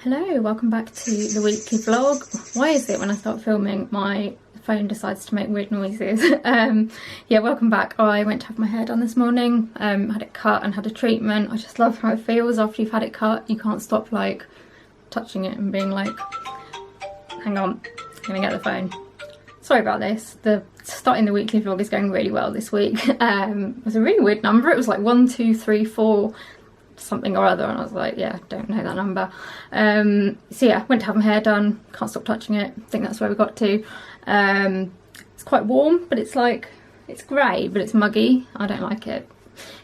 Hello, welcome back to the weekly vlog. Why is it when I start filming my phone decides to make weird noises? Yeah, welcome back. I went to have my hair done this morning, had it cut and had a treatment. I just love how it feels after you've had it cut. You can't stop like touching it and being like, hang on, I'm gonna get the phone. Sorry about this. The starting the weekly vlog is going really well this week. It was a really weird number. It was like 1, 2, 3, 4 something or other, and I was like, yeah, don't know that number. So yeah, went to have my hair done, can't stop touching it. I think that's where we got to. It's quite warm, but it's like, it's grey, but it's muggy. I don't like it.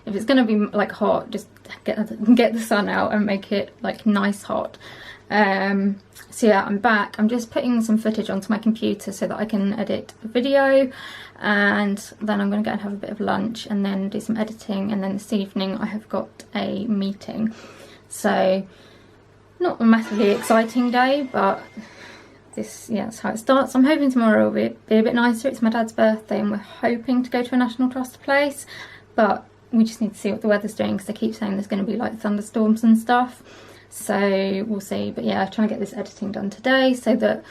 If it's gonna be like hot, just get the sun out and make it like nice hot. So yeah, I'm back. I'm just putting some footage onto my computer so that I can edit a video, and then I'm going to go and have a bit of lunch and then do some editing, and then this evening I have got a meeting. So not a massively exciting day, but this, yeah, that's how it starts. I'm hoping tomorrow will be a bit nicer. It's my dad's birthday and we're hoping to go to a National Trust place, but we just need to see what the weather's doing because they keep saying there's going to be like thunderstorms and stuff. So we'll see, but yeah, trying to get this editing done today so that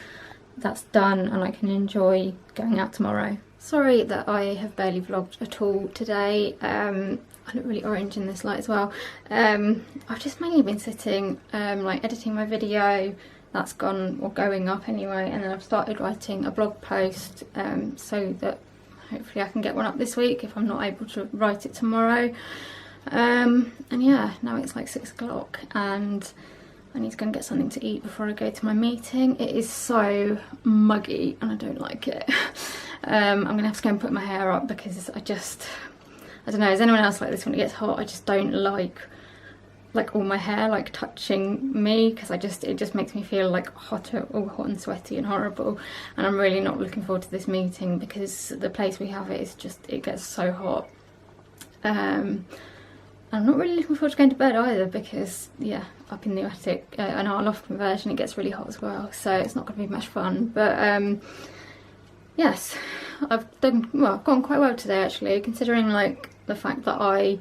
that's done and I can enjoy going out tomorrow. Sorry that I have barely vlogged at all today. I look really orange in this light as well. I've just mainly been sitting like editing my video. That's gone, or going up anyway, and then I've started writing a blog post so that hopefully I can get one up this week if I'm not able to write it tomorrow. And yeah, now it's like 6 o'clock and I need to go and get something to eat before I go to my meeting. It is so muggy and I don't like it. I'm gonna have to go and put my hair up because I don't know, is anyone else like this when it gets hot? I just don't like all my hair like touching me, because it just makes me feel like all hot and sweaty and horrible, and I'm really not looking forward to this meeting because the place we have it gets so hot. I'm not really looking forward to going to bed either because, yeah, up in the attic, in our loft conversion, it gets really hot as well, so it's not going to be much fun. But yes, I've gone quite well today actually, considering like the fact that I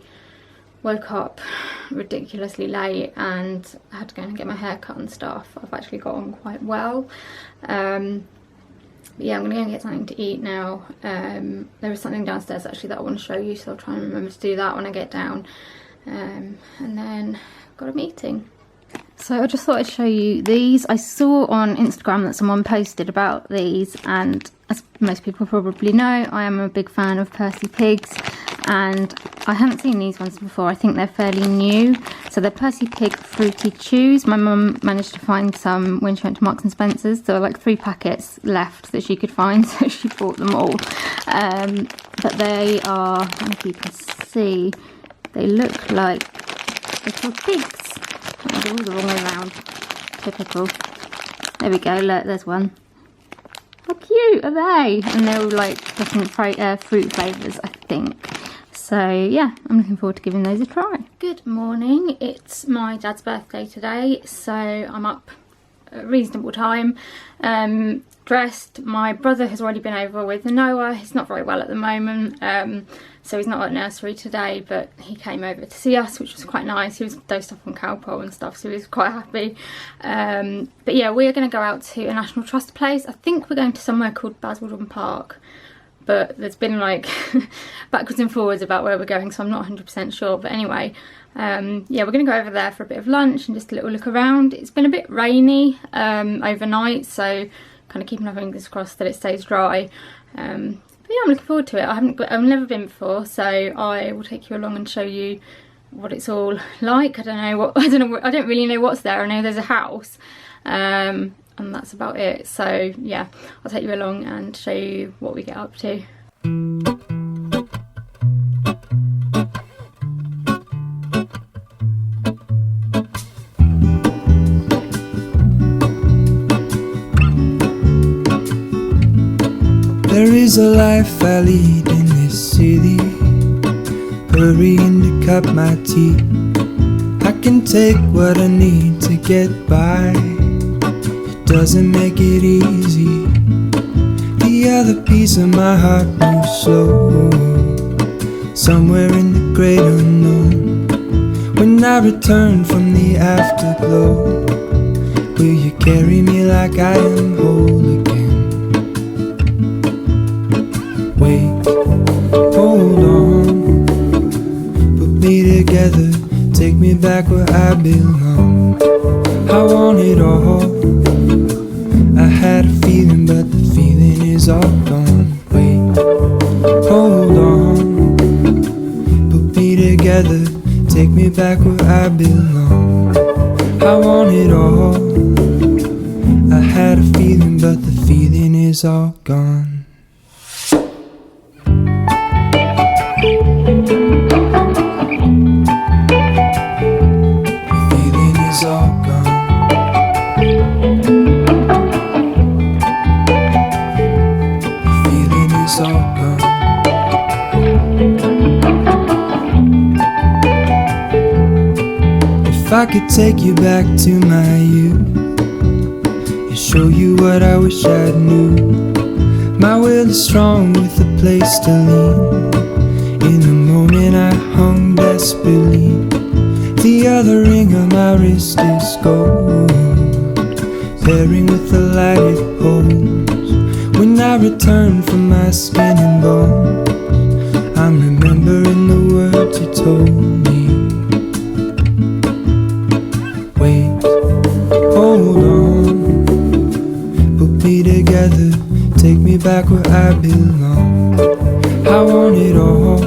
woke up ridiculously late and had to go and get my hair cut and stuff. I've actually got on quite well. But yeah, I'm going to go and get something to eat now. There is something downstairs actually that I want to show you, so I'll try and remember to do that when I get down. And then I've got a meeting. So I just thought I'd show you these. I saw on Instagram that someone posted about these, and as most people probably know, I am a big fan of Percy Pigs, and I haven't seen these ones before. I think they're fairly new. So they're Percy Pig Fruity Chews. My mum managed to find some when she went to Marks and Spencer's. There were like 3 packets left that she could find, so she bought them all. But they are, I don't know if you can see, they look like little pigs. Oh, all the wrong way around. Typical. There we go, look, there's one. How cute are they? And they're all like different fruit flavours, I think. So yeah, I'm looking forward to giving those a try. Good morning, it's my dad's birthday today, so I'm up at a reasonable time, dressed. My brother has already been over with Noah. He's not very well at the moment, so he's not at nursery today, but he came over to see us, which was quite nice. He was dosed up on Calpol and stuff, so he was quite happy. But yeah, we are going to go out to a National Trust place. I think we're going to somewhere called Basildon Park, but there's been like backwards and forwards about where we're going, so I'm not 100% sure. But anyway, yeah, we're going to go over there for a bit of lunch and just a little look around. It's been a bit rainy overnight, so kind of keeping our fingers crossed that it stays dry. But yeah, I'm looking forward to it. I've never been before, so I will take you along and show you what it's all like. I don't really know what's there. I know there's a house, and that's about it. So yeah, I'll take you along and show you what we get up to. There is a life I lead in this city, hurrying to cut my teeth. I can take what I need to get by. It doesn't make it easy. The other piece of my heart moves slow, somewhere in the great unknown. When I return from the afterglow, Will you carry me like I am whole again? Wait, hold on, put me together, take me back where I belong. I want it all. I had a feeling, but the feeling is all gone. Wait, hold on, put me together, take me back where I belong. I want it all. I had a feeling, but the feeling is all gone. The feeling is all gone. The feeling is all gone. If I could take you back to my youth and show you what I wish I knew. My will is strong with a place to lean. In the moment I hung desperately. The other ring on my wrist is gold, pairing with the light it holds. When I return from my skin and bones, I'm remembering the words you told me. Wait, hold on, put me together, take me back where I belong. I want it all.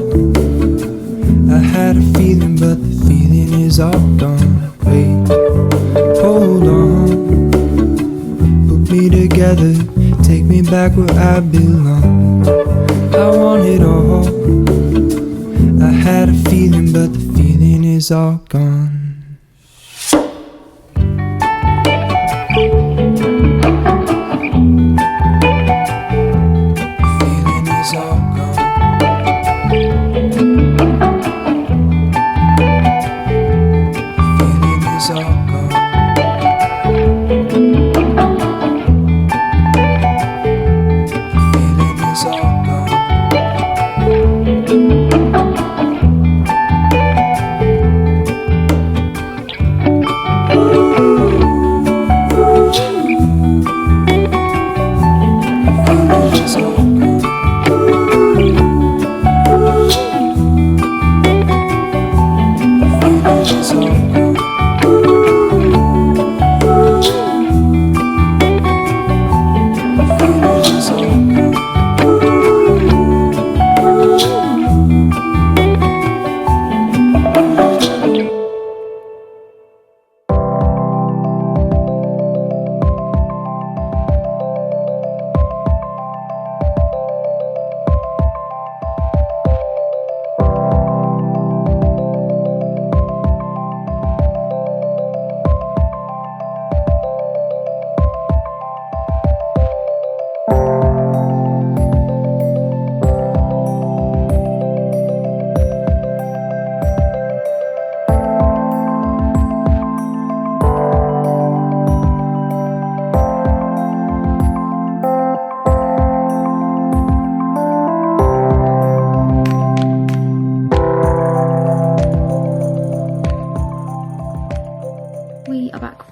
I had a feeling, but the feeling is all gone. Wait, hold on, put me together, take me back where I belong. I want it all. I had a feeling, but the feeling is all gone.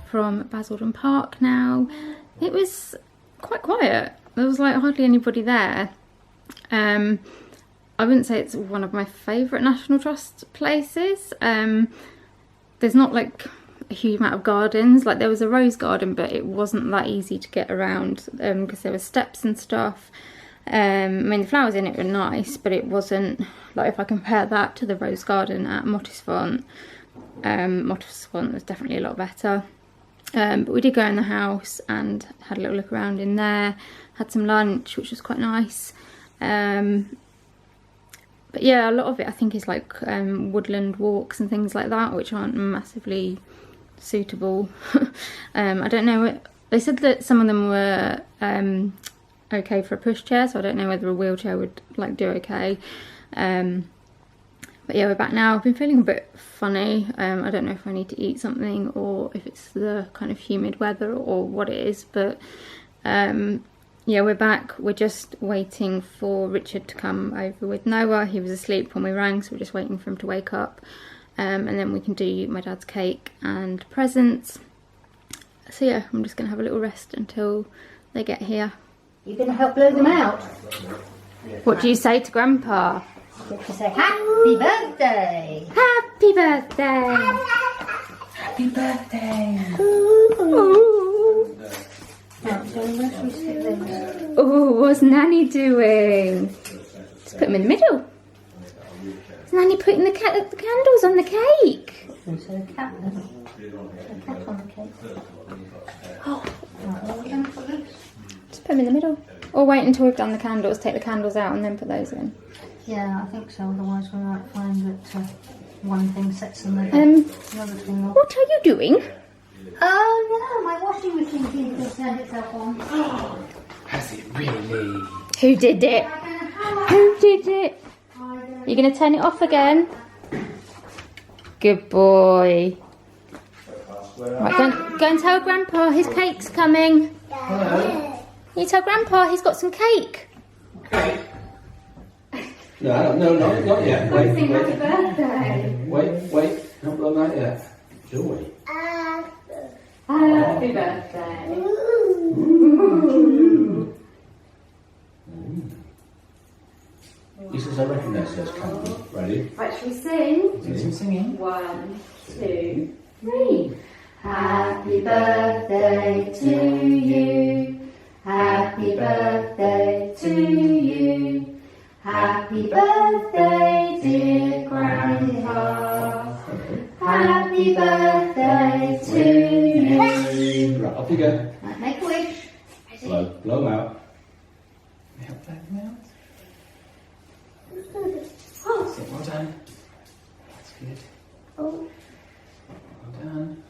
From Basildon Park now. It was quite quiet. There was like hardly anybody there. I wouldn't say it's one of my favourite National Trust places. There's not like a huge amount of gardens. Like there was a rose garden, but it wasn't that easy to get around because there were steps and stuff. I mean the flowers in it were nice, but it wasn't like, if I compare that to the rose garden at Mottisfont, Mottisfont was definitely a lot better. But we did go in the house and had a little look around in there, had some lunch, which was quite nice. But yeah, a lot of it I think is like woodland walks and things like that, which aren't massively suitable. I don't know, they said that some of them were okay for a pushchair, so I don't know whether a wheelchair would like do okay. But yeah, we're back now. I've been feeling a bit funny. I don't know if I need to eat something or if it's the kind of humid weather or what it is, but yeah, we're back. We're just waiting for Richard to come over with Noah. He was asleep when we rang, so we're just waiting for him to wake up. And then we can do my dad's cake and presents. So yeah, I'm just gonna have a little rest until they get here. You're going to help blow them out. What do you say to Grandpa? You have to say happy birthday. Happy birthday! Happy birthday. Ooh. Ooh, what's Nanny doing? Let's put them in the middle. Is Nanny putting the candles on the cake? So a cat then. A cat on the cake. Oh. Right, well, we're going to put this. Just put them in the middle. Or wait until we've done the candles, take the candles out and then put those in. Yeah, I think so. Otherwise we might find that one thing sets another thing off. What are you doing? Oh no, my washing machine seems to have turned itself on. Has it really? Who did it? Who did it? You're going to turn it off again? Good boy. Right, go and tell Grandpa his cake's coming. You tell Grandpa he's got some cake. No, not yet. Wait, Sing happy wait, birthday. wait. Not done that yet. Joy. Happy birthday. He says, I recognise those candles. Ready? Right, shall we sing? Do some singing. 1, 2, 3. Happy birthday to you. Happy birthday to you. Happy birthday, dear Grandpa. Happy birthday to you. Right, off you go. Right, make a wish. Blow them out. Help blow them out. Sit, well done. That's good. Oh. Well done.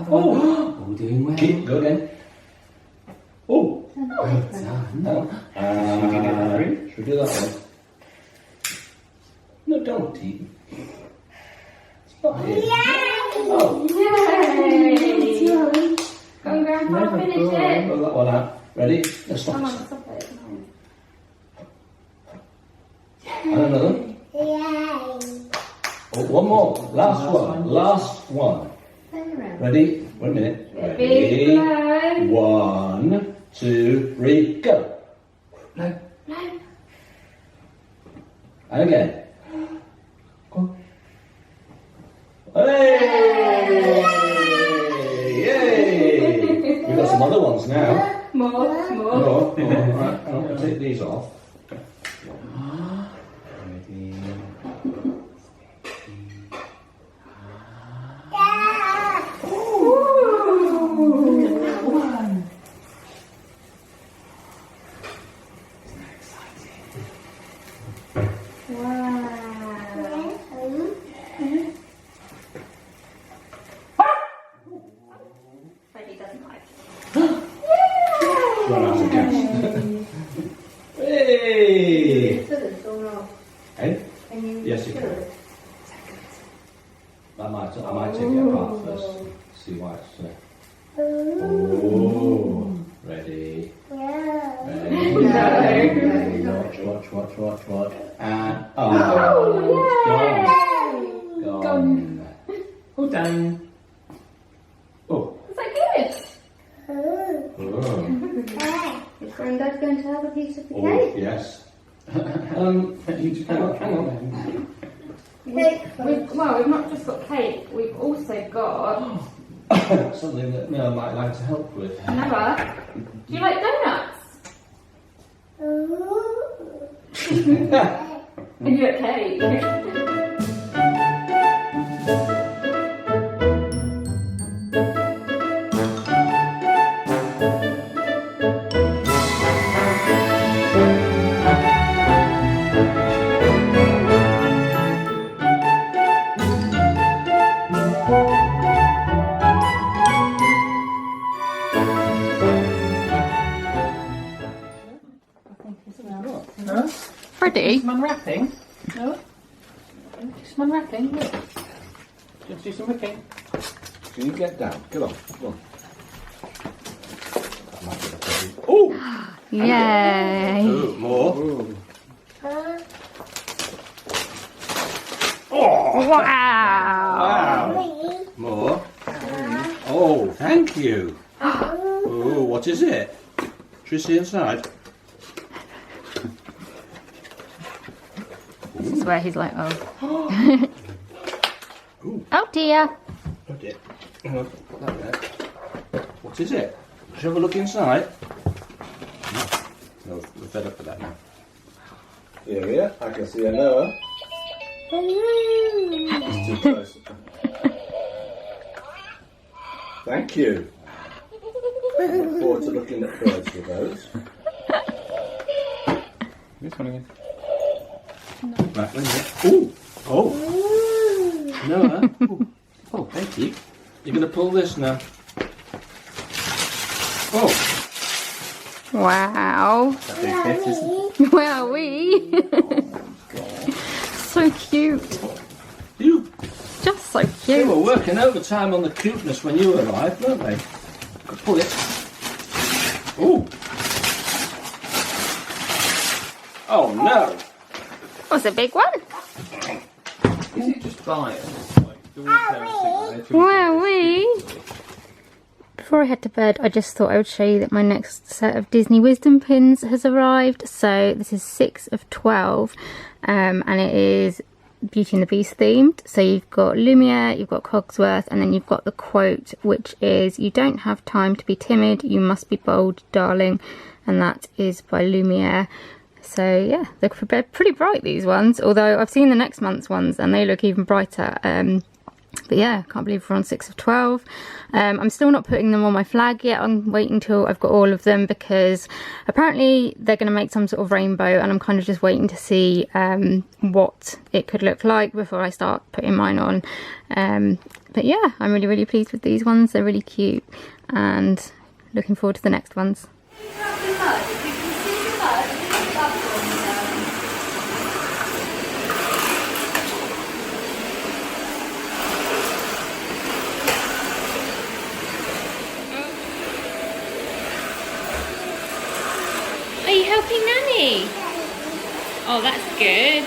Oh, doing well. Go again. Oh. Well done. Should we do that one? No, don't eat. Stop it. Oh. Yay! Go on, Grandpa, finish it. Blow that one out. Ready? No, stop. Come on, stop it. And another. Oh, one more. Last one. Ready? 1 minute. Big Ready? blow. 1, 2, 3, go. Blow. Blow. And again. Go. Hey! Yay! We've got some other ones now. More. Right, I'll take these off. Ready? Freddie doesn't like it. Run out of gas. Hey! Hey? Yes, you can. I might take it apart first. See why it's. Oh, ready? Ready? Watch. And gone. All done. Oh. Is that good? Oh. Is Granddad going to have a piece of the Oh, cake? yes. You just hang on. We've not just got cake, we've also got... Something that Mel might like to help with. Noah, do you like donuts? And you like cake? Freddie? Some unwrapping? No? Some unwrapping? Look. Just do some wicking. Can you get down? Get on. Come on. Oh! Yay! Ooh, more. Wow! More. Oh, Oh, thank you. Oh, what is it? Should we see inside? This is where he's like, oh. Oh dear. Oh dear. Hang on, put that there. What is it? Should we have a look inside? No, we're fed up with that now. Yeah, I can see a Noah. It's too close. Thank you. Look forward to looking at birds with those. This one again. No. Right, wait a minute. Ooh! Oh! Noah. Ooh. Oh, thank you. You're going to pull this now. Oh! Wow. That's a big bit, isn't it? Wowee. So cute. You, Just so they were cute. working overtime on the cuteness when you were alive, weren't they? Could pull it. Ooh. Oh no. Was a big one. Is it just buy it? Like, the Wowee. Before I head to bed, I just thought I would show you that my next set of Disney Wisdom pins has arrived. So this is 6 of 12, and it is Beauty and the Beast themed. So you've got Lumiere, you've got Cogsworth, and then you've got the quote, which is, "You don't have time to be timid, you must be bold, darling," and that is by Lumiere. So yeah, they're pretty bright, these ones, although I've seen the next month's ones and they look even brighter. But yeah, can't believe we're on 6 of 12. I'm still not putting them on my flag yet. I'm waiting till I've got all of them, because apparently they're going to make some sort of rainbow, and I'm kind of just waiting to see what it could look like before I start putting mine on. But yeah, I'm really, really pleased with these ones. They're really cute, and looking forward to the next ones. Are you helping Nanny? Oh, that's good.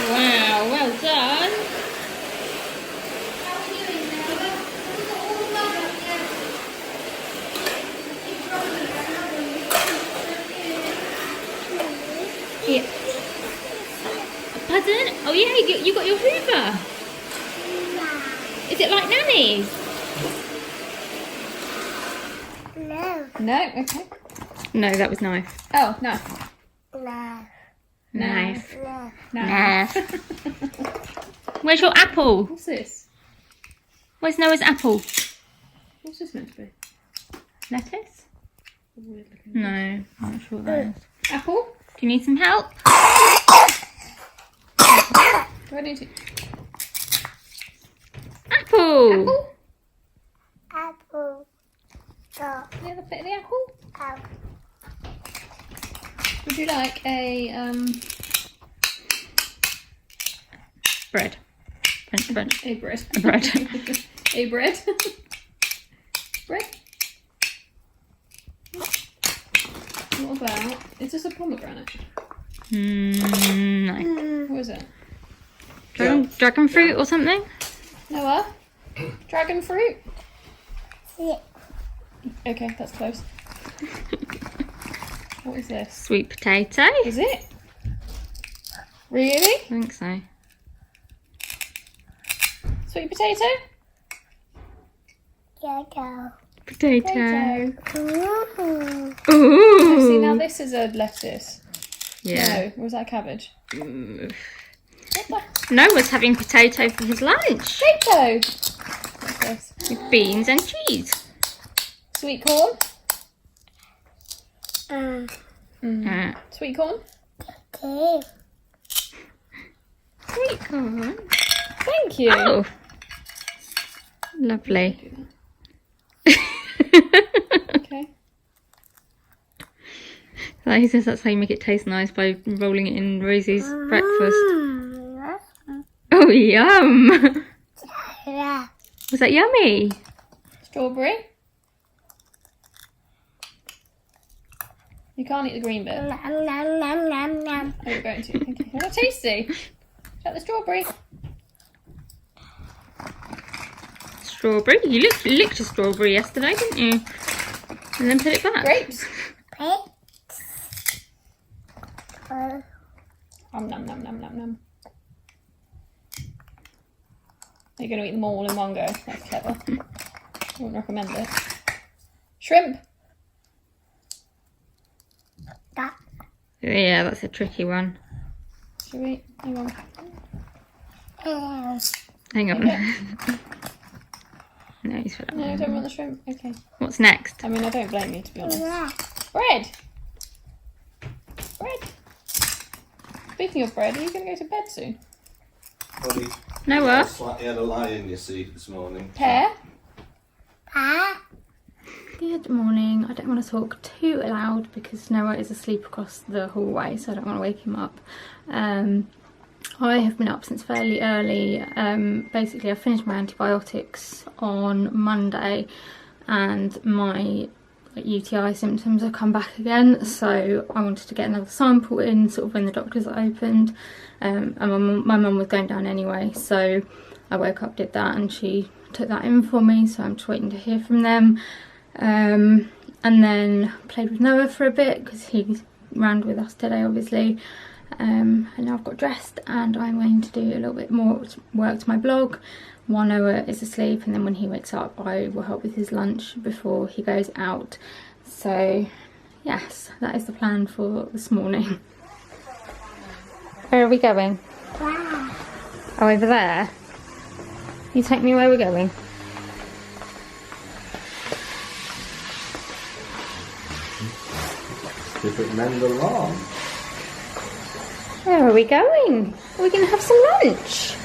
Wow, well done. Yeah. Pardon? Oh yeah, you got your Hoover. Is it like Nanny's? No. No, okay. No, that was knife. Oh, no. Knife. No. Knife. Where's your apple? What's this? Where's Noah's apple? What's this meant to be? Lettuce? Weird looking. No, I'm not sure what that is. Apple? Do you need some help? Do I need to? Apple! Apple. The other bit of the apple? Would you like a Bread. French bread. a bread? A bread. A bread? Bread? What about? Is this a pomegranate? No. What is it? Dragon fruit or something? Noah? Dragon fruit? Yeah. Okay, that's close. What is this? Sweet potato? Is it? Really? I think so. Sweet potato? Potato. Oh, Ooh. see, now this is a lettuce. Yeah. No, or was that a cabbage? Mm. What the? Noah's having potato for his lunch. Potato! What's this? With beans and cheese. Sweet corn? Sweet corn? Sweet corn. Thank you. Oh. Lovely. Okay. He says that's how you make it taste nice, by rolling it in Rosie's breakfast. Oh, yum! Was that yummy? Strawberry? You can't eat the green bit. Oh, you're going to. Thank you. Oh, tasty. Got the strawberry. Strawberry. You licked a strawberry yesterday, didn't you? And then put it back. Grapes. Nom nom nom nom nom nom. You're going to eat them all in one go. That's clever. I wouldn't recommend it. Shrimp. Yeah, that's a tricky one. Should we? Hang on. Hang on. No, he's for that. No, I don't want the shrimp. Okay. What's next? I mean, I don't blame you, to be honest. Bread. Bread. Speaking of bread, are you going to go to bed soon? Well, Noah. He had a lion, you see, this morning. Pear. Good morning. I don't want to talk too loud because Noah is asleep across the hallway, so I don't want to wake him up. I have been up since fairly early. Basically, I finished my antibiotics on Monday and my UTI symptoms have come back again, so I wanted to get another sample in sort of when the doctors are opened. And my mum was going down anyway, so I woke up, did that, and she took that in for me, so I'm just waiting to hear from them. And then played with Noah for a bit because he ran with us today, obviously. And now I've got dressed and I'm going to do a little bit more work to my blog while Noah is asleep, and then when he wakes up I will help with his lunch before he goes out. So yes, that is the plan for this morning. Where are we going? Oh, over there? You take me where we're going. Different men along. Where are we going? Are we going to have some lunch?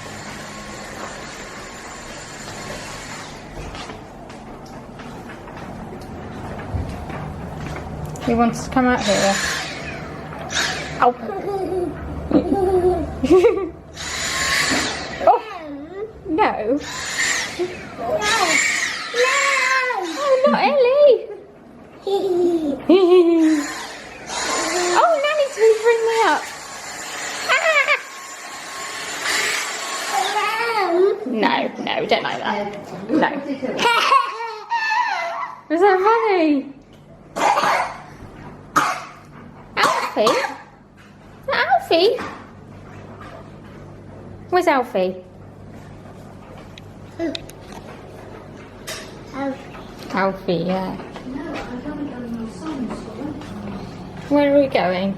He wants to come out here. Ow. Oh, no. Oh, not Ellie. Oh, Nanny's hoovering me up. No, don't like that. No. Was that funny? Alfie? Is that Alfie? Where's Alfie? Alfie, yeah. Where are we going?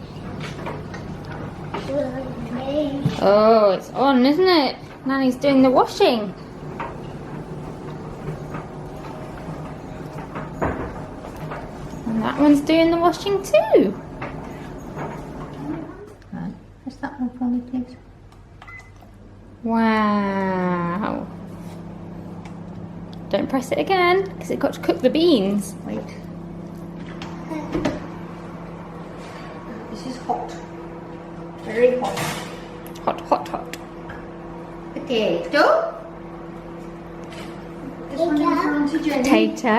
Oh, it's on, isn't it? Nanny's doing the washing. And that one's doing the washing too. Press that one for me, please. Wow. Don't press it again, because it got to cook the beans. Wait. This is hot. Very hot. Hot, hot, hot. Potato. This one is for Auntie Jenny. Potato.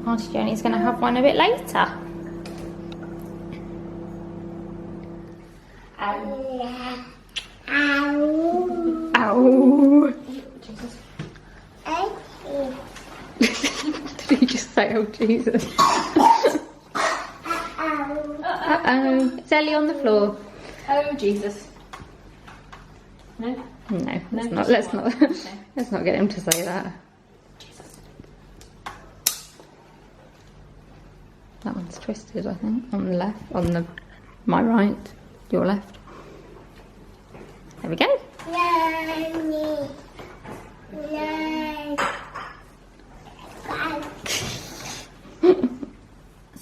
Auntie Jenny's going to have one a bit later. Ow. Did you just say, oh Jesus? Uh-oh. Is Ellie on the floor? Oh Jesus. No? No, let's not get him to say that. Jesus. That one's twisted, I think, on the left, my right, your left. There we go.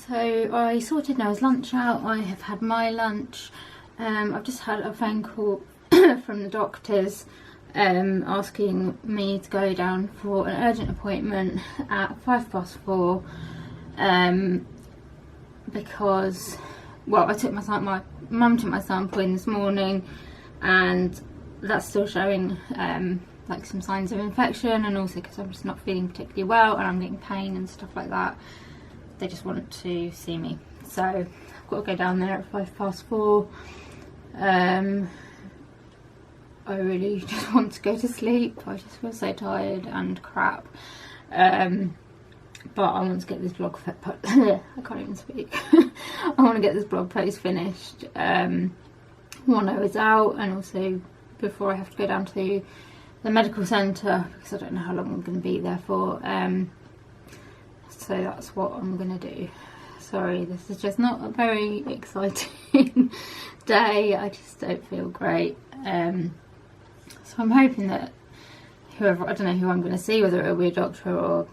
So I sorted Noah's lunch out. I have had my lunch. I've just had a phone call from the doctors asking me to go down for an urgent appointment at 4:05 because, well, my mum took my sample in this morning and that's still showing like some signs of infection, and also because I'm just not feeling particularly well and I'm getting pain and stuff like that. They just want to see me, so I've got to go down there at 4:05. I really just want to go to sleep. I just feel so tired and crap. But I want to get this blog I can't even speak. I want to get this blog post finished when I was out, and also before I have to go down to the medical centre, because I don't know how long I'm going to be there for. So that's what I'm going to do. Sorry, this is just not a very exciting day. I just don't feel great. So I'm hoping that whoever, I don't know who I'm going to see, whether it'll be a doctor or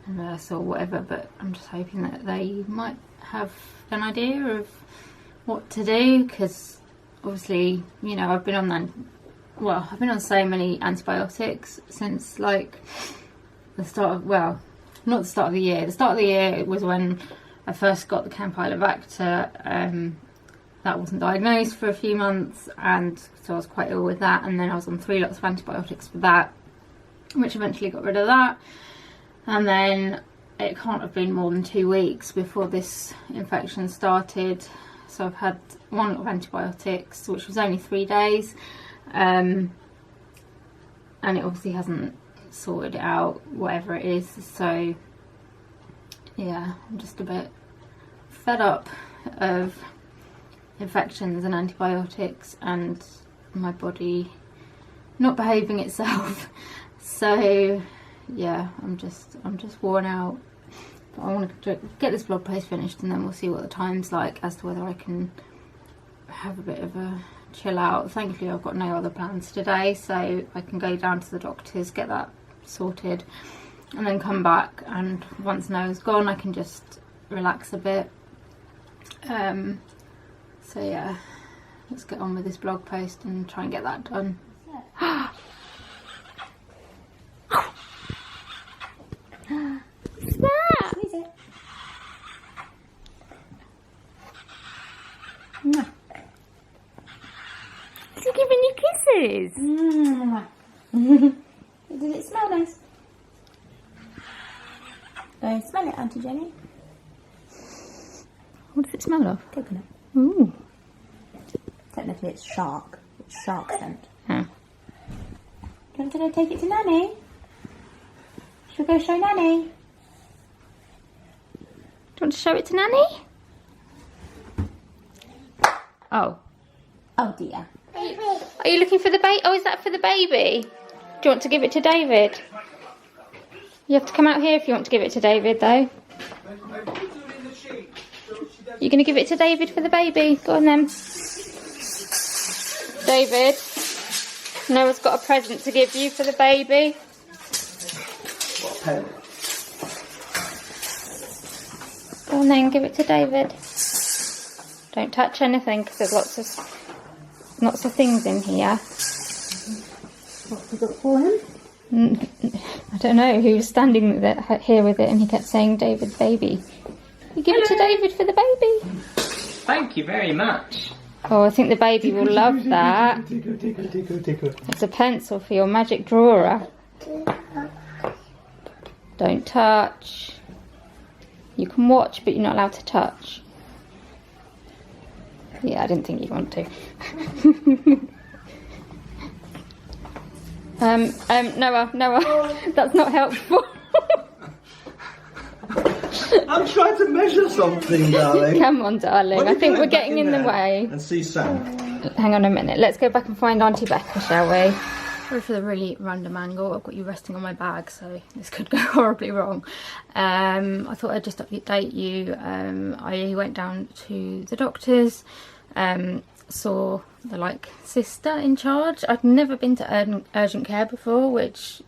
a nurse or whatever, but I'm just hoping that they might have an idea of what to do, because obviously, you know, I've been on so many antibiotics since like the start of, well, not the start of the year. The start of the year was when I first got the Campylobacter. That wasn't diagnosed for a few months, and so I was quite ill with that, and then I was on 3 lots of antibiotics for that, which eventually got rid of that. And then it can't have been more than 2 weeks before this infection started, so I've had 1 lot of antibiotics, which was only 3 days, and it obviously hasn't sorted it out, whatever it is. So yeah, I'm just a bit fed up of infections and antibiotics and my body not behaving itself. So yeah, I'm just worn out. But I want to get this blog post finished, and then we'll see what the time's like as to whether I can have a bit of a chill out. Thankfully I've got no other plans today, so I can go down to the doctor's, get that sorted, and then come back, and once Noah's gone I can just relax a bit. So yeah, let's get on with this blog post and try and get that done. No. Is he giving you kisses? Does it smell nice? Go smell it, Auntie Jenny. What does it smell of? Coconut. Ooh. Technically it's shark. It's shark scent. Oh. Do you want to go take it to Nanny? Should we go show Nanny? Do you want to show it to Nanny? Oh. Oh dear. Are you looking for the baby? Oh, is that for the baby? Do you want to give it to David? You have to come out here if you want to give it to David, though. You're going to give it to David for the baby? Go on then. David, Noah's got a present to give you for the baby. Go on then, give it to David. Don't touch anything, because there's lots of things in here. What have we got for him? I don't know, he was standing here with it and he kept saying, David, baby. You give it to David for the baby. Thank you very much. Oh, I think the baby will love that. It's a pencil for your magic drawer. Don't touch. You can watch, but you're not allowed to touch. Yeah, I didn't think you'd want to. Noah, that's not helpful. I'm trying to measure something, darling. Come on, darling. I think we're getting in the way. And see Sam. Hang on a minute. Let's go back and find Auntie Becca, shall we? Sorry for the really random angle. I've got you resting on my bag, so this could go horribly wrong. I thought I'd just update you. I went down to the doctor's, saw the sister in charge. I'd never been to urgent care before, which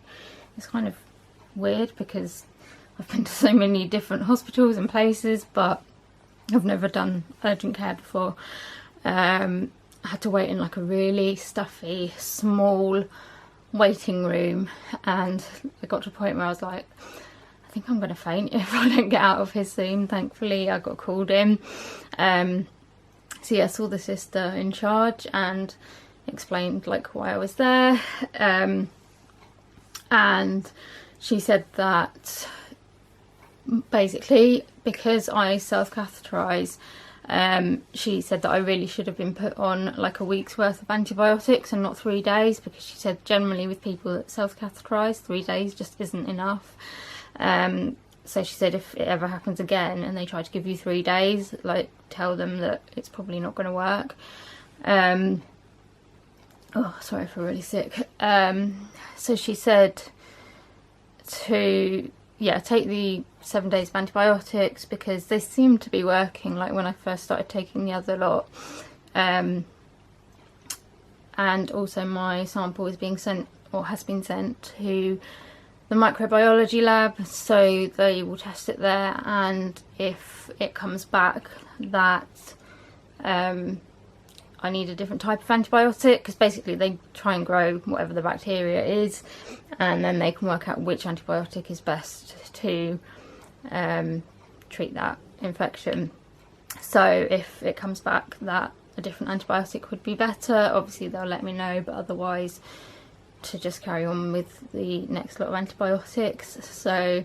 is kind of weird because I've been to so many different hospitals and places, but I've never done urgent care before. I had to wait in a really stuffy, small waiting room, and it got to a point where I was like, I think I'm going to faint if I don't get out of here soon. Thankfully, I got called in. So yeah, I saw the sister in charge and explained why I was there. And she said that basically because I self-catheterise, She said that I really should have been put on like a week's worth of antibiotics and not 3 days, because she said generally with people that self-catheterise, 3 days just isn't enough. So she said if it ever happens again and they try to give you 3 days, like tell them that it's probably not going to work. Oh, sorry, I feel really sick. So she said to, yeah, take the 7 days of antibiotics because they seem to be working, like when I first started taking the other lot. And also my sample is being sent, or has been sent, to the microbiology lab, so they will test it there, and if it comes back that I need a different type of antibiotic, because basically they try and grow whatever the bacteria is, and then they can work out which antibiotic is best to treat that infection. So if it comes back that a different antibiotic would be better, obviously they'll let me know, but otherwise to just carry on with the next lot of antibiotics. So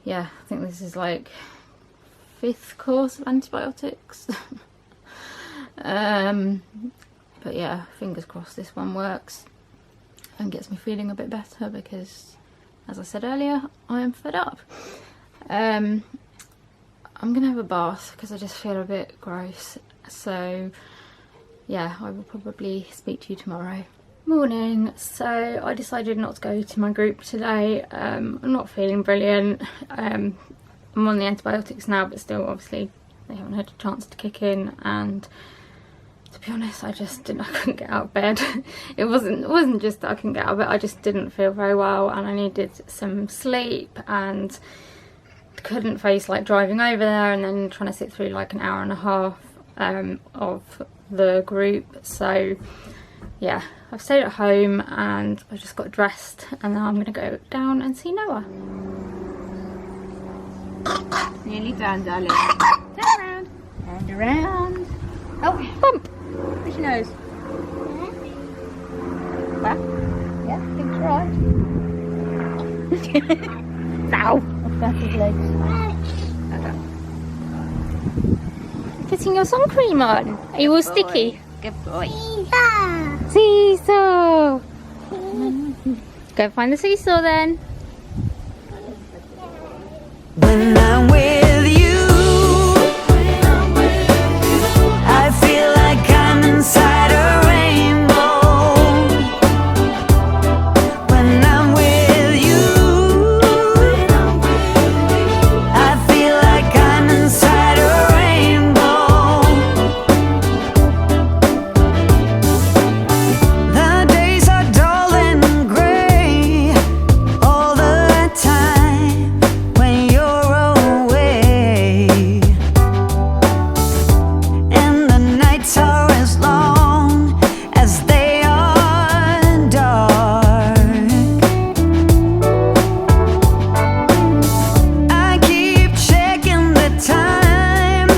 yeah, I think this is like 5th course of antibiotics. But yeah, fingers crossed this one works and gets me feeling a bit better, because as I said earlier, I am fed up. I'm gonna have a bath because I just feel a bit gross, so yeah, I will probably speak to you tomorrow. Morning. So I decided not to go to my group today. I'm not feeling brilliant. I'm on the antibiotics now, but still obviously they haven't had a chance to kick in, and to be honest, I couldn't get out of bed. It wasn't just that I couldn't get out of bed, I just didn't feel very well and I needed some sleep, and couldn't face like driving over there and then trying to sit through like an hour and a half of the group. So yeah, I've stayed at home and I just got dressed, and now I'm gonna go down and see Noah. Nearly done, darling. Turn around. And around. Oh, Bump! where's your nose? Well, yeah, I think it's right. Ow! Back his legs. Putting your sun cream on. Are you all sticky? Good boy. Seesaw! Go find the seesaw then. When I'm with you, I feel like I'm inside a rainbow. When I'm with you, I feel like I'm inside a rainbow. The days are dull and gray all the time when you're away, and the nights are as long as they are dark. I keep checking the time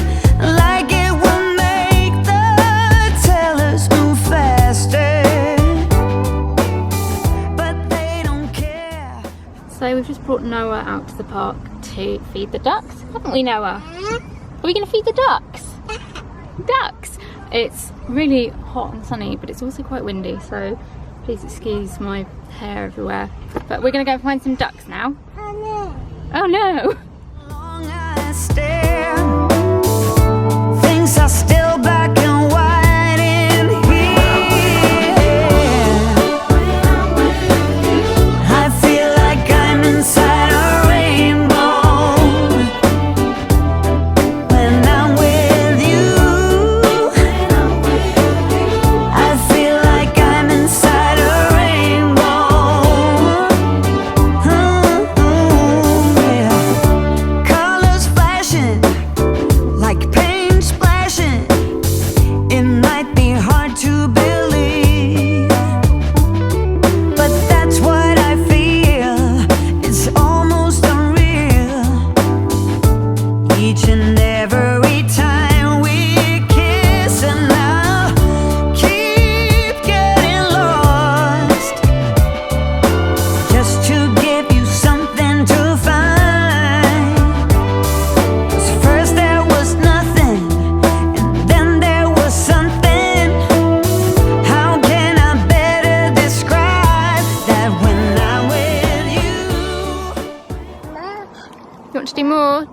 like it will make the tellers move faster, but they don't care. So we've just brought Noah out to the park to feed the ducks, haven't we, Noah? Are we going to feed the ducks? Ducks! It's really hot and sunny, but it's also quite windy, so please excuse my hair everywhere. But we're going to go find some ducks now. Oh no! Long I stare, things are still black and white in here. I feel like I'm inside a rainbow. When I'm with you, I feel like I'm inside a rainbow. Yeah. Colors flashing like paint splashing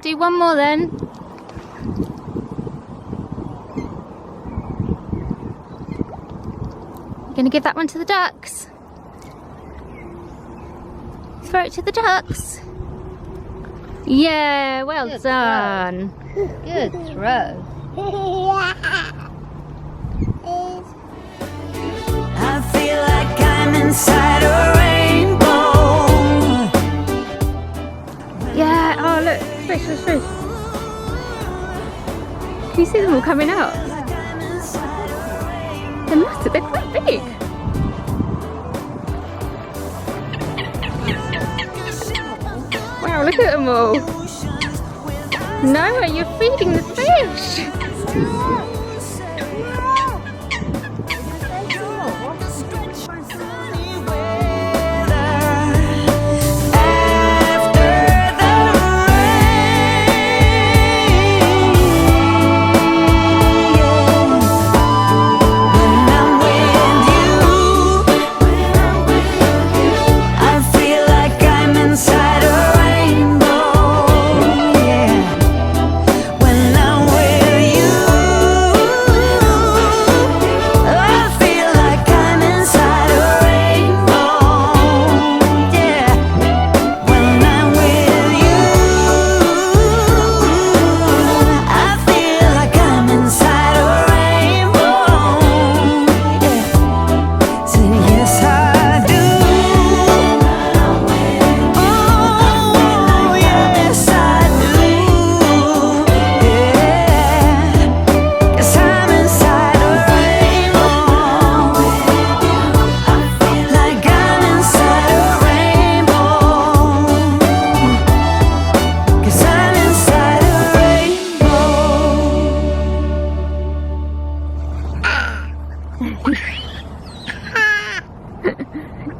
Do one more then. You're gonna give that one to the ducks. Throw it to the ducks. Yeah, well Good done. Good throw. I feel like I'm inside a rainbow. Yeah, oh look, fish. Can you see them all coming out? They're massive, they're quite big. Wow, look at them all. Noah, you're feeding the fish.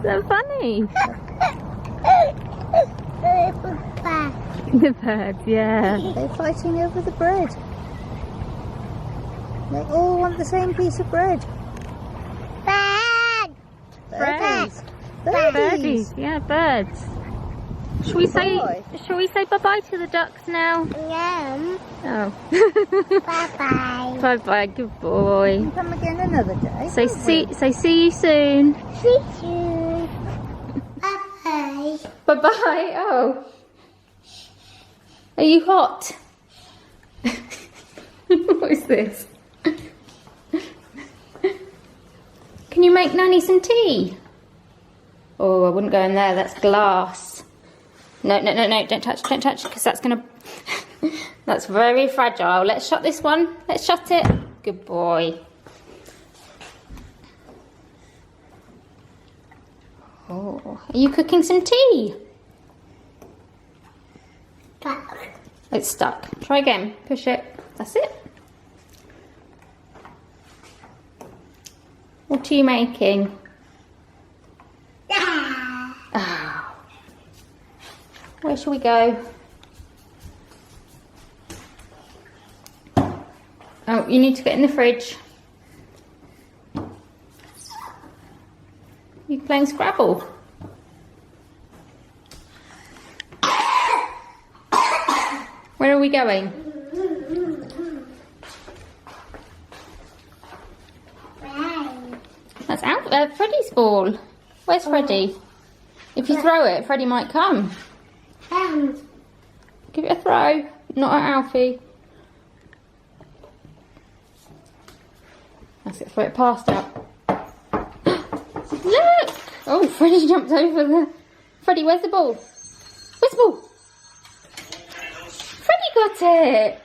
So funny. The birds, yeah. They're fighting over the bread. They all want the same piece of bread. Birdies. Birdies, yeah, birds. Shall we say bye-bye to the ducks now? Oh. Bye-bye. Bye-bye, good boy. Come again another day. Say see you soon. See you. Bye-bye. Bye-bye. Oh. Are you hot? What is this? Can you make Nanny some tea? Oh, I wouldn't go in there, that's glass. No, don't touch, because that's gonna... That's very fragile. Let's shut this one. Let's shut it. Good boy. Oh, are you cooking some tea? It's stuck. Try again. Push it. That's it. What are you making? Oh. Where shall we go? Oh, you need to get in the fridge. You playing Scrabble? Where are we going? That's Freddie's ball. Where's Freddie? If you throw it, Freddie might come. Give it a throw. Not at Alfie. That's it. Throw it past out. Look! Oh, Freddie jumped over the... Freddie, where's the ball? Where's the ball? Freddie got it!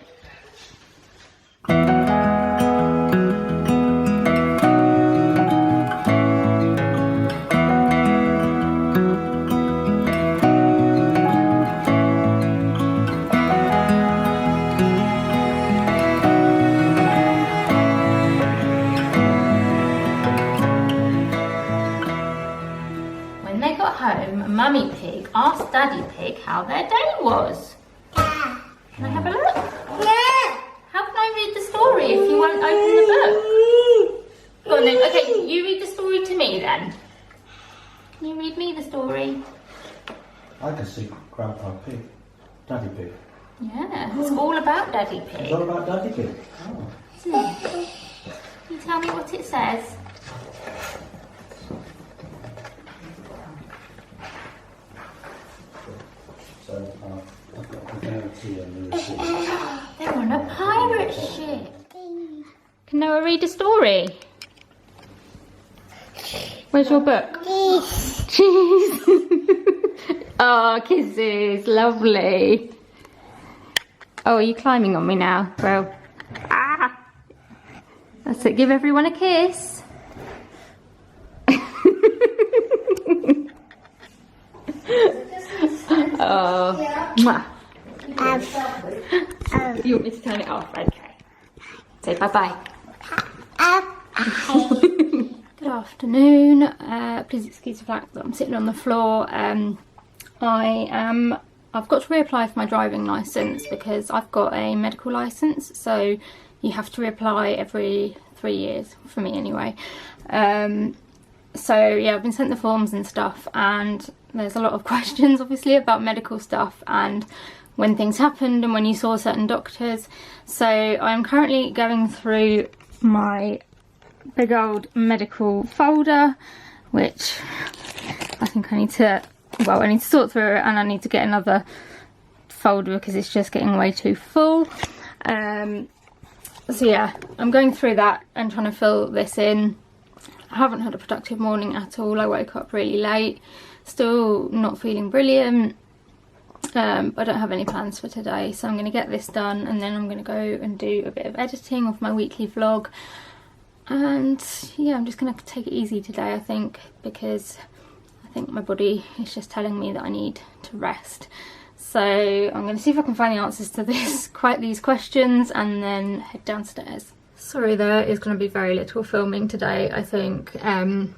Home, Mummy Pig asked Daddy Pig how their day was. Can I have a look? Yeah. How can I read the story if you won't open the book? Go on then. Okay, you read the story to me then. Can you read me the story? I can see Grandpa Pig, Daddy Pig. Yeah, it's all about Daddy Pig. It's all about Daddy Pig. Oh. Isn't it? Can you tell me what it says? So I've got a guarantee on the receipt. They're on a pirate ship. Can Noah read a story? Where's your book? Cheese. Oh, kisses. Lovely. Oh, are you climbing on me now? Well, ah. That's it. Give everyone a kiss. Oh. Mwah. You want me to turn it off? Okay. Say bye-bye. Good afternoon. Please excuse the fact that I'm sitting on the floor. I've got to reapply for my driving licence because I've got a medical licence, so you have to reapply every 3 years, for me anyway. So yeah, I've been sent the forms and stuff, and there's a lot of questions obviously about medical stuff and when things happened and when you saw certain doctors. So I'm currently going through my big old medical folder, which I think I need to sort through it, and I need to get another folder because it's just getting way too full. So yeah, I'm going through that and trying to fill this in. I haven't had a productive morning at all. I woke up really late, still not feeling brilliant. I don't have any plans for today, so I'm going to get this done and then I'm going to go and do a bit of editing of my weekly vlog. And yeah, I'm just going to take it easy today, I think, because I think my body is just telling me that I need to rest. So I'm going to see if I can find the answers to these questions and then head downstairs. Sorry, there is going to be very little filming today, I think. I'm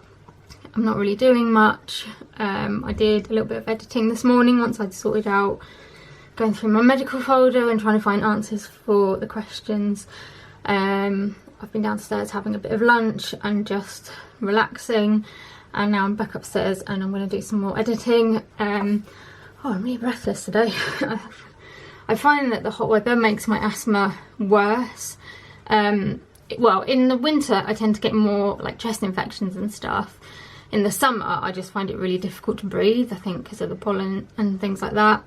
not really doing much. I did a little bit of editing this morning once I'd sorted out going through my medical folder and trying to find answers for the questions. I've been downstairs having a bit of lunch and just relaxing, and now I'm back upstairs and I'm going to do some more editing. Oh, I'm really breathless today. I find that the hot weather makes my asthma worse. Well, in the winter I tend to get more like chest infections and stuff. In the summer I just find it really difficult to breathe, I think because of the pollen and things like that.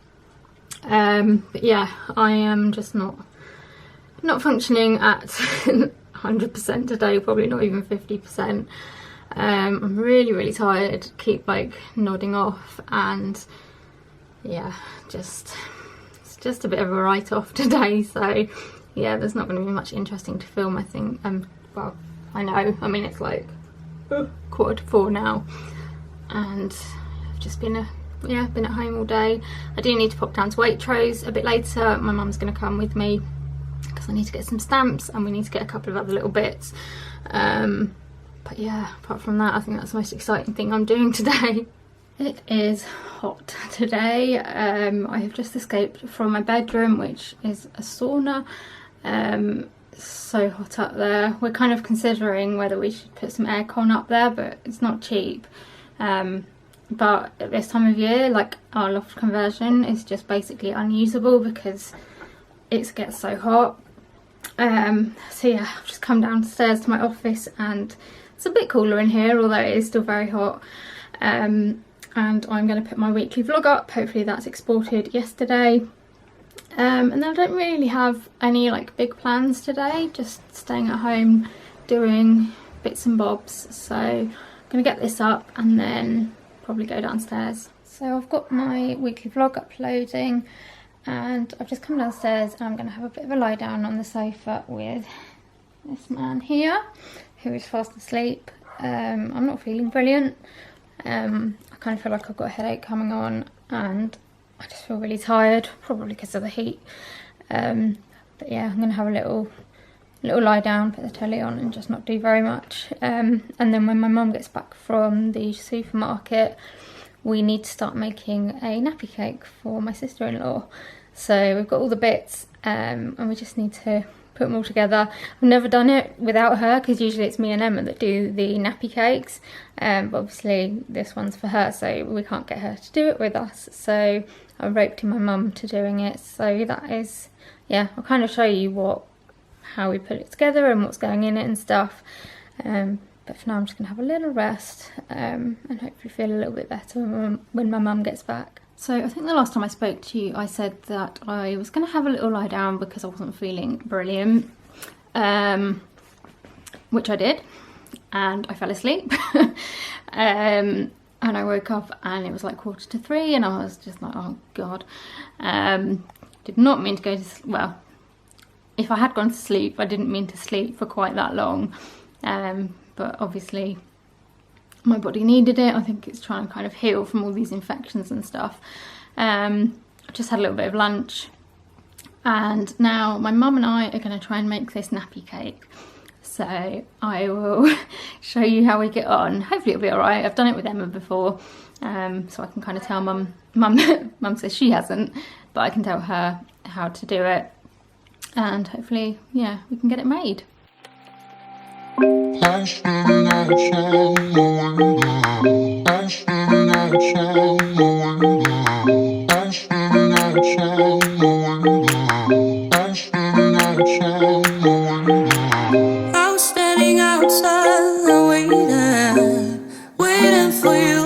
But yeah, I am just not functioning at 100% today, probably not even 50%. I'm really tired, keep like nodding off, and yeah, it's just a bit of a write-off today. So yeah, there's not going to be much interesting to film, I think. Well, I know, I mean it's like 3:45 now, and I've just been at home all day. I do need to pop down to Waitrose a bit later. My mum's going to come with me because I need to get some stamps and we need to get a couple of other little bits. But yeah, apart from that, I think that's the most exciting thing I'm doing today. It is hot today. I have just escaped from my bedroom, which is a sauna. So hot up there. We're kind of considering whether we should put some aircon up there, but it's not cheap. But at this time of year, like, our loft conversion is just basically unusable because it gets so hot. So yeah, I've just come downstairs to my office and it's a bit cooler in here, although it is still very hot. And I'm going to put my weekly vlog up. Hopefully that's exported yesterday. And then I don't really have any like big plans today, just staying at home doing bits and bobs. So I'm going to get this up and then probably go downstairs. So I've got my weekly vlog uploading and I've just come downstairs and I'm going to have a bit of a lie down on the sofa with this man here who is fast asleep. I'm not feeling brilliant. I kind of feel like I've got a headache coming on and I just feel really tired, probably because of the heat. But yeah, I'm going to have a little lie down, put the telly on and just not do very much. And then when my mum gets back from the supermarket, we need to start making a nappy cake for my sister-in-law. So we've got all the bits and we just need to put them all together. I've never done it without her because usually it's me and Emma that do the nappy cakes, but obviously this one's for her, so we can't get her to do it with us, so I roped in my mum to doing it. So that is, yeah, I'll kind of show you how we put it together and what's going in it and stuff, but for now I'm just going to have a little rest and hopefully feel a little bit better when my mum gets back. So I think the last time I spoke to you I said that I was going to have a little lie down because I wasn't feeling brilliant, which I did, and I fell asleep. And I woke up and it was like 2:45 and I was just like, oh god. Did not mean to go to sleep. Well, if I had gone to sleep, I didn't mean to sleep for quite that long, but obviously my body needed it. I think it's trying to kind of heal from all these infections and stuff. I just had a little bit of lunch, and now my mum and I are going to try and make this nappy cake. So I will show you how we get on. Hopefully it'll be alright. I've done it with Emma before, so I can kind of tell mum says she hasn't, but I can tell her how to do it, and hopefully, yeah, we can get it made. Waiting for you.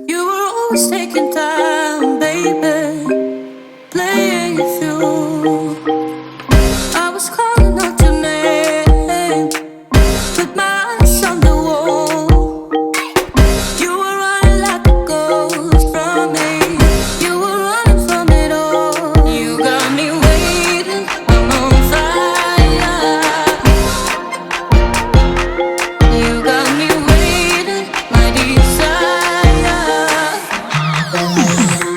You were always taking time, baby, playing it through. I was calling out your name with my eyes on the wall. You were running like a ghost from me. You were running from it all. You got me waiting, I'm on fire. You got me waiting, my desire. Keep on moving.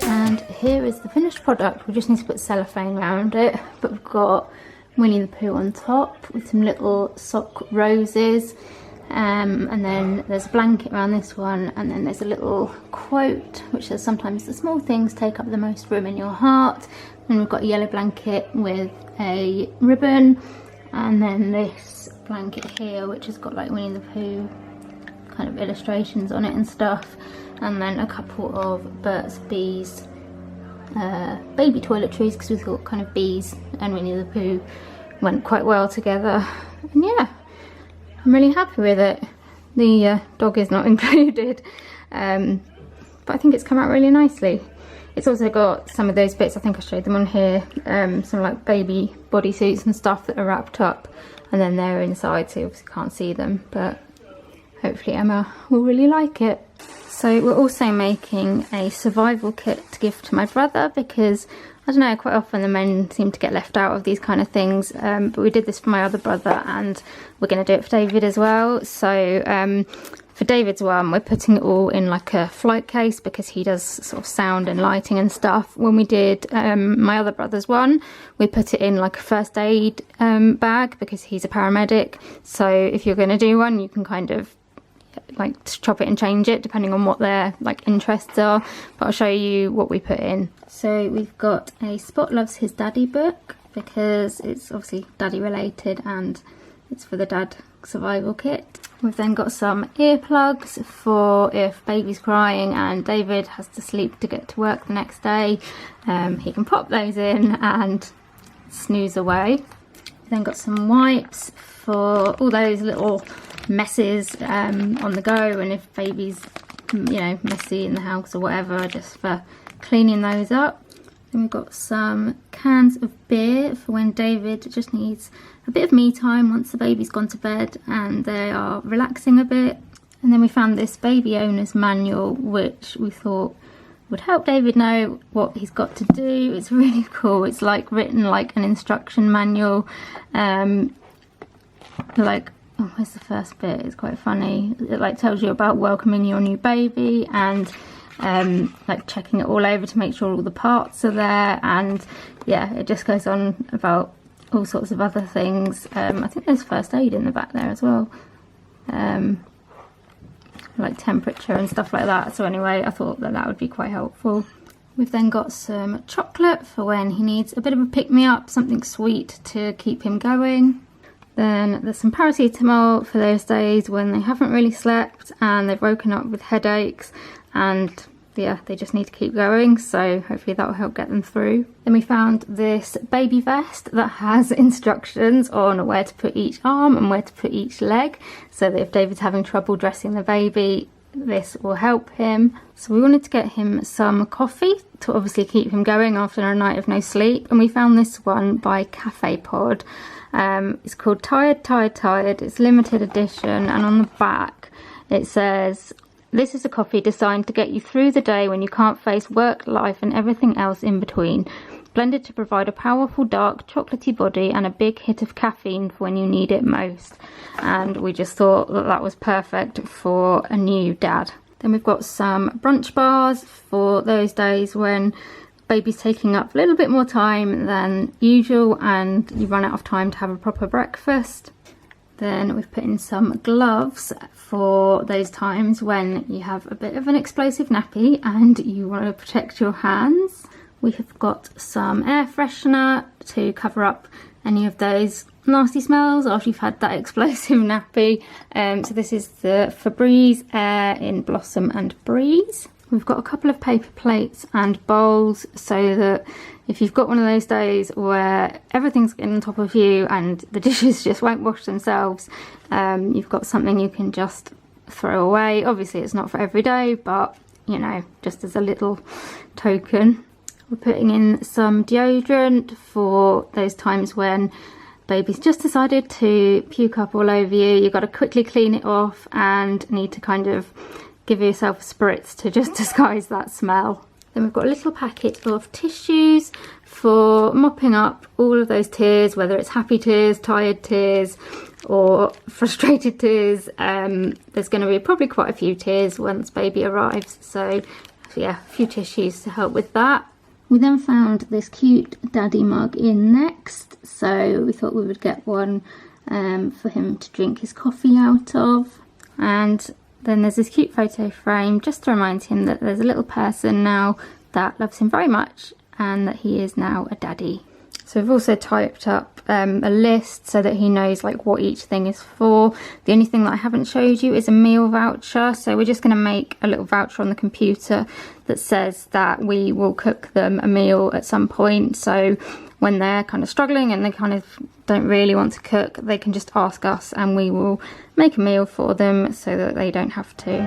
And here is the finished product. We just need to put cellophane around it, but we've got Winnie the Pooh on top with some little sock roses, and then there's a blanket around this one, and then there's a little quote which says, sometimes the small things take up the most room in your heart. And we've got a yellow blanket with a ribbon, and then this blanket here which has got like Winnie the Pooh kind of illustrations on it and stuff, and then a couple of Burt's Bees baby toiletries, because we thought kind of bees and Winnie the Pooh went quite well together. And yeah, I'm really happy with it. The dog is not included, but I think it's come out really nicely. It's also got some of those bits, I think I showed them on here, some like baby bodysuits and stuff that are wrapped up, and then they're inside, so you obviously can't see them, but hopefully Emma will really like it. So we're also making a survival kit to give to my brother, because I don't know, quite often the men seem to get left out of these kind of things, but we did this for my other brother and we're going to do it for David as well. So for David's one, we're putting it all in like a flight case because he does sort of sound and lighting and stuff. When we did my other brother's one, we put it in like a first aid bag because he's a paramedic. So if you're going to do one, you can kind of like chop it and change it depending on what their like interests are, but I'll show you what we put in. So we've got a Spot Loves His Daddy book because it's obviously daddy related and it's for the dad survival kit. We've then got some earplugs for if baby's crying and David has to sleep to get to work the next day. He can pop those in and snooze away. We've then got some wipes for all those little messes on the go, and if baby's, you know, messy in the house or whatever, just for cleaning those up. Then we've got some cans of beer for when David just needs a bit of me time once the baby's gone to bed and they are relaxing a bit. And then we found this baby owner's manual which we thought would help David know what he's got to do. It's really cool. It's like written like an instruction manual, like, oh, where's the first bit? It's quite funny. It like tells you about welcoming your new baby and like checking it all over to make sure all the parts are there, and yeah, it just goes on about all sorts of other things. I think there's first aid in the back there as well, like temperature and stuff like that. So anyway, I thought that that would be quite helpful. We've then got some chocolate for when he needs a bit of a pick-me-up, something sweet to keep him going. Then there's some paracetamol for those days when they haven't really slept and they've woken up with headaches and yeah, they just need to keep going, so hopefully that will help get them through. Then we found this baby vest that has instructions on where to put each arm and where to put each leg, so that if David's having trouble dressing the baby, this will help him. So we wanted to get him some coffee to obviously keep him going after a night of no sleep, and we found this one by Cafe Pod. It's called Tired, Tired, Tired. It's limited edition, and on the back it says, "This is a coffee designed to get you through the day when you can't face work, life and everything else in between. Blended to provide a powerful, dark, chocolatey body and a big hit of caffeine for when you need it most." And we just thought that that was perfect for a new dad. Then we've got some brunch bars for those days when baby's taking up a little bit more time than usual and you run out of time to have a proper breakfast. Then we've put in some gloves for those times when you have a bit of an explosive nappy and you want to protect your hands. We have got some air freshener to cover up any of those nasty smells after you've had that explosive nappy. So this is the Febreze Air in Blossom and Breeze. We've got a couple of paper plates and bowls so that if you've got one of those days where everything's getting on top of you and the dishes just won't wash themselves, you've got something you can just throw away. Obviously it's not for every day, but you know, just as a little token. We're putting in some deodorant for those times when baby's just decided to puke up all over you. You've got to quickly clean it off and need to kind of give yourself a spritz to just disguise that smell. Then we've got a little packet of tissues for mopping up all of those tears, whether it's happy tears, tired tears or frustrated tears. There's going to be probably quite a few tears once baby arrives, so yeah, a few tissues to help with that. We then found this cute daddy mug in Next, so we thought we would get one for him to drink his coffee out of. And then there's this cute photo frame just to remind him that there's a little person now that loves him very much and that he is now a daddy. So we've also typed up a list so that he knows like what each thing is for. The only thing that I haven't showed you is a meal voucher, so we're just going to make a little voucher on the computer that says that we will cook them a meal at some point, so when they're kind of struggling and they kind of don't really want to cook, they can just ask us and we will make a meal for them so that they don't have to.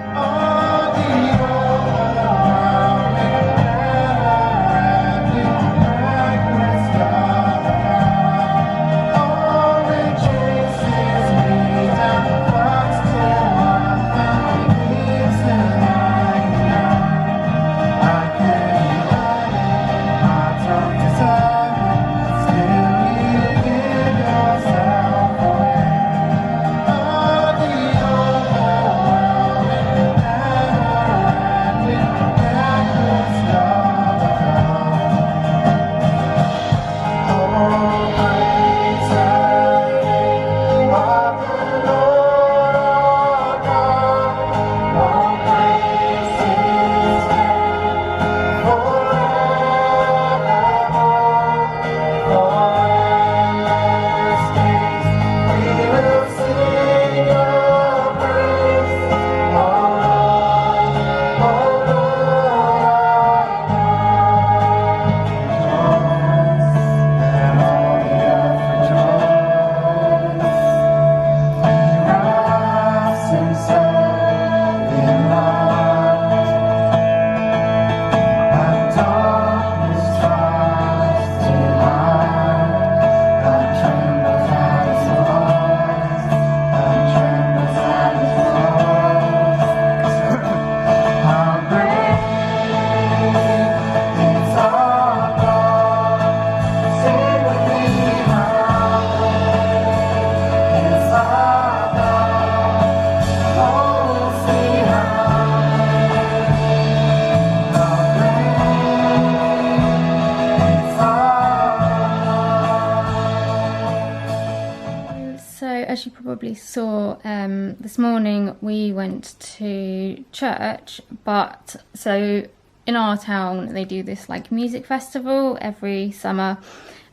As you probably saw, this morning we went to church, but so in our town they do this like music festival every summer,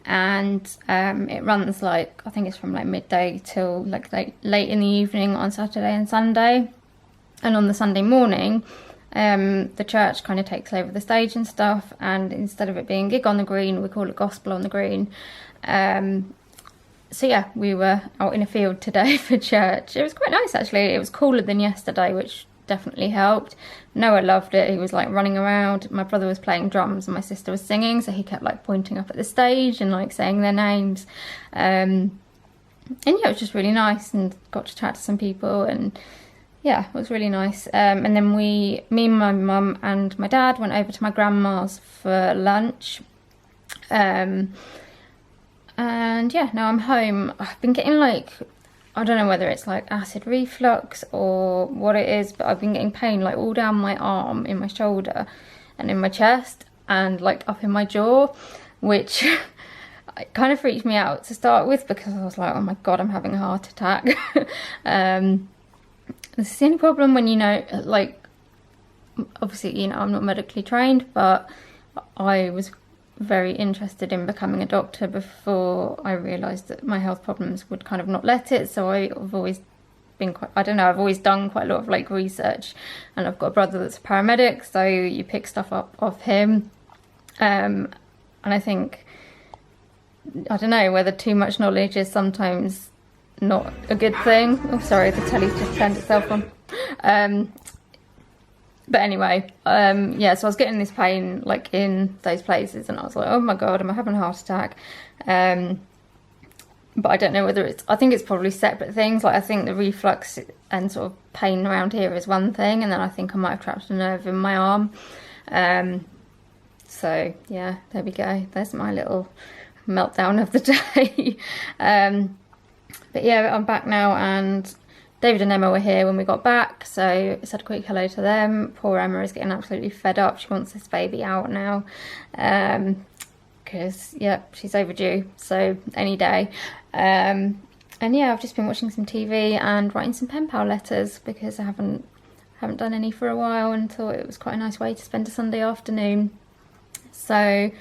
and it runs like, I think it's from like midday till like late in the evening on Saturday and Sunday. And on the Sunday morning, the church kind of takes over the stage and stuff, and instead of it being gig on the green, we call it gospel on the green. So yeah, we were out in a field today for church. It was quite nice actually. It was cooler than yesterday, which definitely helped. Noah loved it. He was like running around. My brother was playing drums and my sister was singing, so he kept like pointing up at the stage and like saying their names. And yeah, it was just really nice, and got to chat to some people, and yeah, it was really nice. And then me and my mum and my dad went over to my grandma's for lunch. And yeah, now I'm home. I've been getting like, I don't know whether it's like acid reflux or what it is, but I've been getting pain like all down my arm, in my shoulder and in my chest, and like up in my jaw, which it kind of freaked me out to start with, because I was like, oh my god, I'm having a heart attack. This is the only problem when, you know, like, obviously, you know, I'm not medically trained, but I was very interested in becoming a doctor before I realised that my health problems would kind of not let it. So I've always been quite, I don't know, I've always done quite a lot of like research, and I've got a brother that's a paramedic, so you pick stuff up off him. And I think, I don't know whether too much knowledge is sometimes not a good thing. Oh sorry, the telly's just turned itself on. But anyway, yeah, so I was getting this pain like in those places, and I was like, oh my god, am I having a heart attack? But I don't know whether it's, I think it's probably separate things. Like I think the reflux and sort of pain around here is one thing, and then I think I might have trapped a nerve in my arm. So yeah, there we go. There's my little meltdown of the day. But yeah, I'm back now, and David and Emma were here when we got back, so I said a quick hello to them. Poor Emma is getting absolutely fed up. She wants this baby out now, because yeah, she's overdue, so any day. And yeah, I've just been watching some TV and writing some pen pal letters, because I haven't done any for a while, and thought it was quite a nice way to spend a Sunday afternoon. So I'm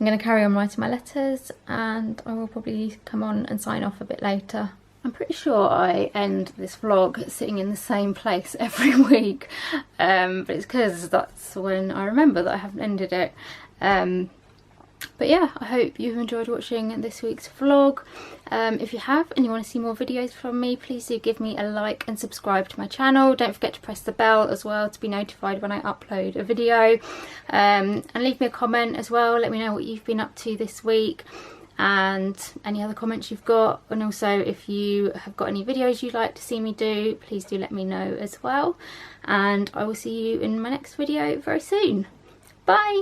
going to carry on writing my letters, and I will probably come on and sign off a bit later. I'm pretty sure I end this vlog sitting in the same place every week, but it's because that's when I remember that I haven't ended it. But yeah, I hope you've enjoyed watching this week's vlog. If you have and you want to see more videos from me, please do give me a like and subscribe to my channel. Don't forget to press the bell as well to be notified when I upload a video, and leave me a comment as well. Let me know what you've been up to this week, and any other comments you've got, and also if you have got any videos you'd like to see me do, please do let me know as well. And I will see you in my next video very soon. Bye!